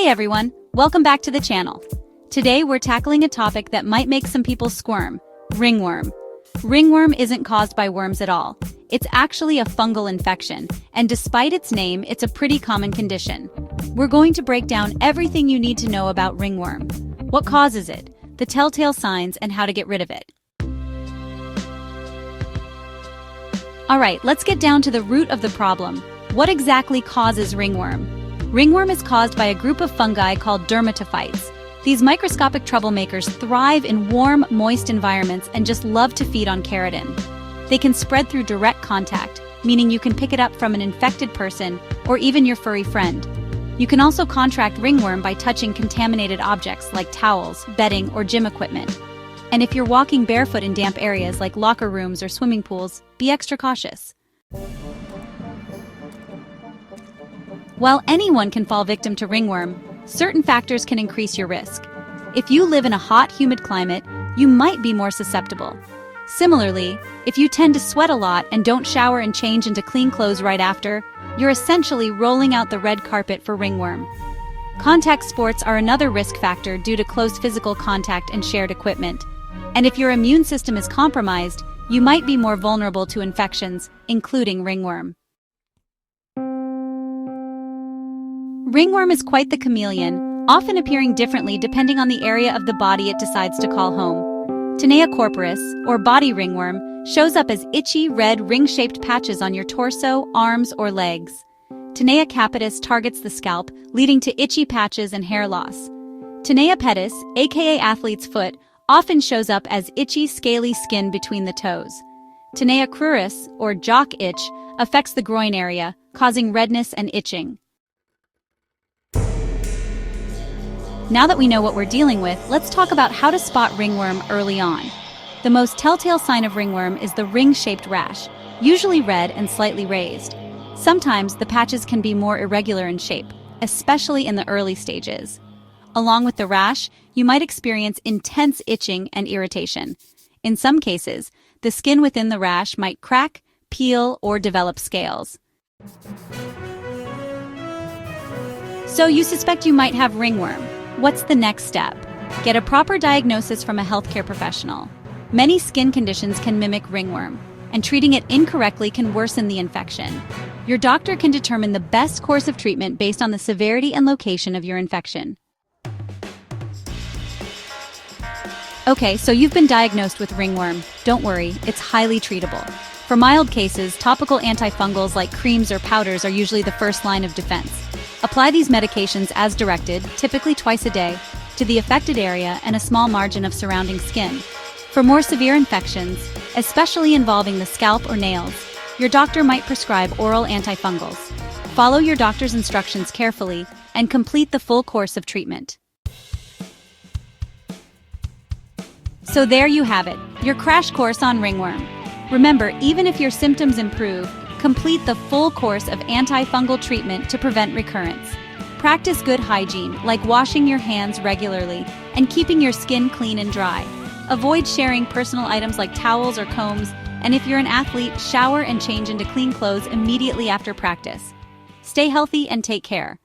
Hey everyone, welcome back to the channel. Today we're tackling a topic that might make some people squirm: ringworm. Ringworm isn't caused by worms at all. It's actually a fungal infection, and despite its name, it's a pretty common condition. We're going to break down everything you need to know about ringworm: what causes it, the telltale signs, and how to get rid of it. Alright, let's get down to the root of the problem. What exactly causes ringworm? Ringworm is caused by a group of fungi called dermatophytes. These microscopic troublemakers thrive in warm, moist environments and just love to feed on keratin. They can spread through direct contact, meaning you can pick it up from an infected person or even your furry friend. You can also contract ringworm by touching contaminated objects like towels, bedding, or gym equipment. And if you're walking barefoot in damp areas like locker rooms or swimming pools, be extra cautious. While anyone can fall victim to ringworm, certain factors can increase your risk. If you live in a hot, humid climate, you might be more susceptible. Similarly, if you tend to sweat a lot and don't shower and change into clean clothes right after, you're essentially rolling out the red carpet for ringworm. Contact sports are another risk factor due to close physical contact and shared equipment. And if your immune system is compromised, you might be more vulnerable to infections, including ringworm. Ringworm is quite the chameleon, often appearing differently depending on the area of the body it decides to call home. Tinea corporis, or body ringworm, shows up as itchy, red, ring-shaped patches on your torso, arms, or legs. Tinea capitis targets the scalp, leading to itchy patches and hair loss. Tinea pedis, aka athlete's foot, often shows up as itchy, scaly skin between the toes. Tinea cruris, or jock itch, affects the groin area, causing redness and itching. Now that we know what we're dealing with, let's talk about how to spot ringworm early on. The most telltale sign of ringworm is the ring-shaped rash, usually red and slightly raised. Sometimes the patches can be more irregular in shape, especially in the early stages. Along with the rash, you might experience intense itching and irritation. In some cases, the skin within the rash might crack, peel, or develop scales. So you suspect you might have ringworm. What's the next step? Get a proper diagnosis from a healthcare professional. Many skin conditions can mimic ringworm, and treating it incorrectly can worsen the infection. Your doctor can determine the best course of treatment based on the severity and location of your infection. Okay, so you've been diagnosed with ringworm. Don't worry, it's highly treatable. For mild cases, topical antifungals like creams or powders are usually the first line of defense. Apply these medications as directed, typically twice a day, to the affected area and a small margin of surrounding skin. For more severe infections, especially involving the scalp or nails, your doctor might prescribe oral antifungals. Follow your doctor's instructions carefully and complete the full course of treatment. So there you have it, your crash course on ringworm. Remember, even if your symptoms improve, complete the full course of antifungal treatment to prevent recurrence. Practice good hygiene, like washing your hands regularly and keeping your skin clean and dry. Avoid sharing personal items like towels or combs, and if you're an athlete, shower and change into clean clothes immediately after practice. Stay healthy and take care.